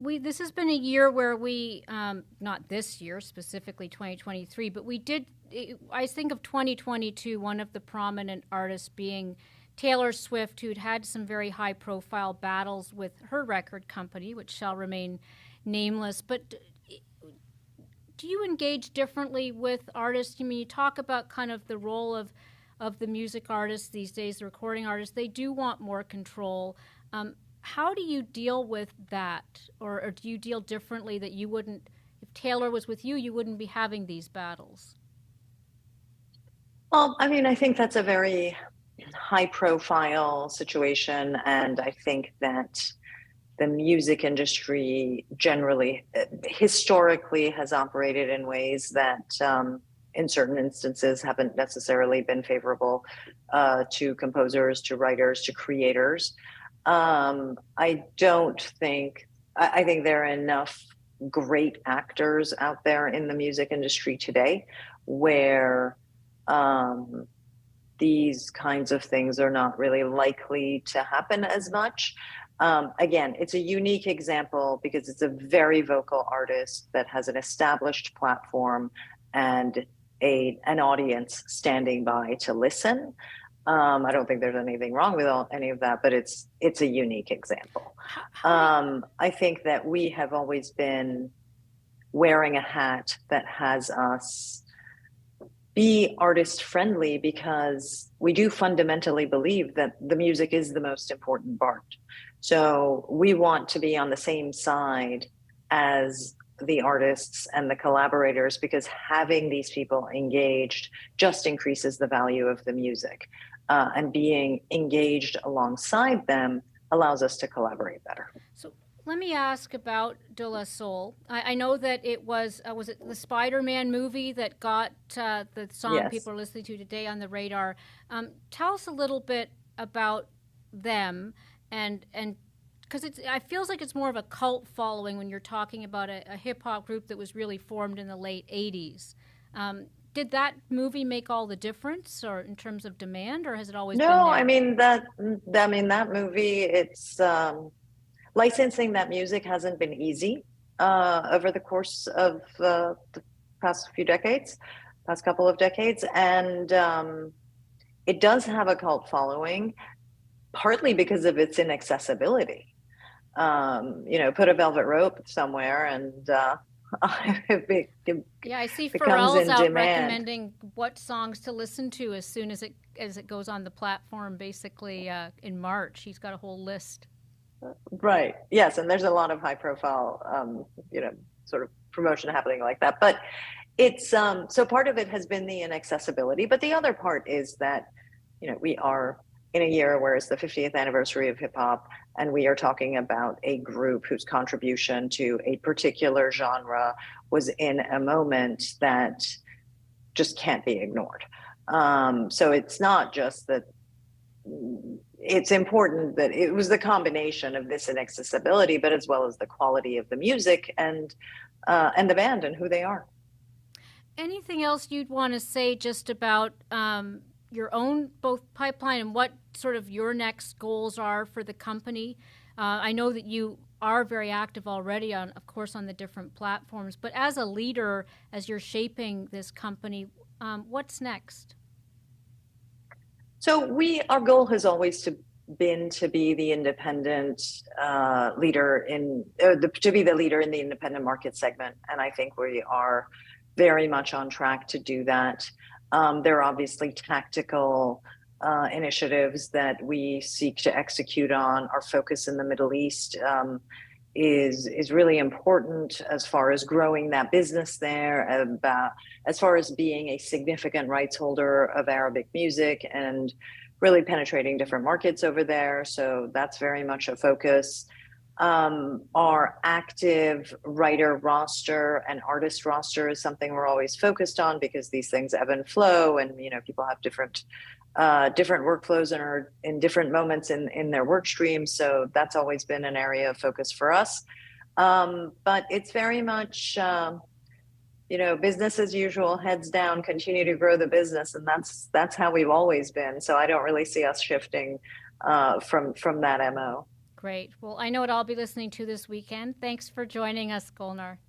this has been a year where we, not this year specifically 2023, but we did. I think of 2022, one of the prominent artists being Taylor Swift, who'd had some very high-profile battles with her record company, which shall remain nameless. But do you engage differently with artists? I mean, you talk about kind of the role of the music artists these days, the recording artists. They do want more control. How do you deal with that? Or do you deal differently that you wouldn't, if Taylor was with you, you wouldn't be having these battles? Well, I mean, I think that's a very high profile situation. And I think that the music industry generally, historically, has operated in ways that, in certain instances, haven't necessarily been favorable to composers, to writers, to creators. I don't think, I think there are enough great actors out there in the music industry today where these kinds of things are not really likely to happen as much. Again, it's a unique example because it's a very vocal artist that has an established platform and an audience standing by to listen. I don't think there's anything wrong with any of that, but it's a unique example. I think that we have always been wearing a hat that has us be artist friendly because we do fundamentally believe that the music is the most important part. So we want to be on the same side as the artists and the collaborators because having these people engaged just increases the value of the music. And being engaged alongside them allows us to collaborate better. So let me ask about Dola Sol. I know that it was it the Spider-Man movie that got the song Yes. people are listening to today on the radar. Tell us a little bit about them and because it feels like it's more of a cult following when you're talking about a hip-hop group that was really formed in the late 80s. Did that movie make all the difference, or in terms of demand, or has it always been there? No, I mean that movie. It's licensing that music hasn't been easy over the course of the past couple of decades, and it does have a cult following, partly because of its inaccessibility. Put a velvet rope somewhere and. Yeah, I see Pharrell's out recommending what songs to listen to as soon as it goes on the platform. Basically, in March, he's got a whole list. Right. Yes, and there's a lot of high-profile, sort of promotion happening like that. But it's so part of it has been the inaccessibility, but the other part is that we are in a year where it's the 50th anniversary of hip hop, and we are talking about a group whose contribution to a particular genre was in a moment that just can't be ignored. So it's not just that it's important that it was the combination of this inaccessibility, but as well as the quality of the music and the band and who they are. Anything else you'd want to say just about your own both pipeline and what sort of your next goals are for the company? I know that you are very active already of course, on the different platforms, but as a leader, as you're shaping this company, what's next? So our goal has always been to be the independent leader to be the leader in the independent market segment. And I think we are very much on track to do that. There are obviously tactical initiatives that we seek to execute on. Our focus in the Middle East is really important as far as growing that business there, as far as being a significant rights holder of Arabic music and really penetrating different markets over there. So that's very much a focus. Our active writer roster and artist roster is something we're always focused on because these things ebb and flow, and people have different workflows and are in different moments in their work streams. So that's always been an area of focus for us. But it's very much business as usual, heads down, continue to grow the business, and that's how we've always been. So I don't really see us shifting from that MO. Great. Well, I know what I'll be listening to this weekend. Thanks for joining us, Golnar.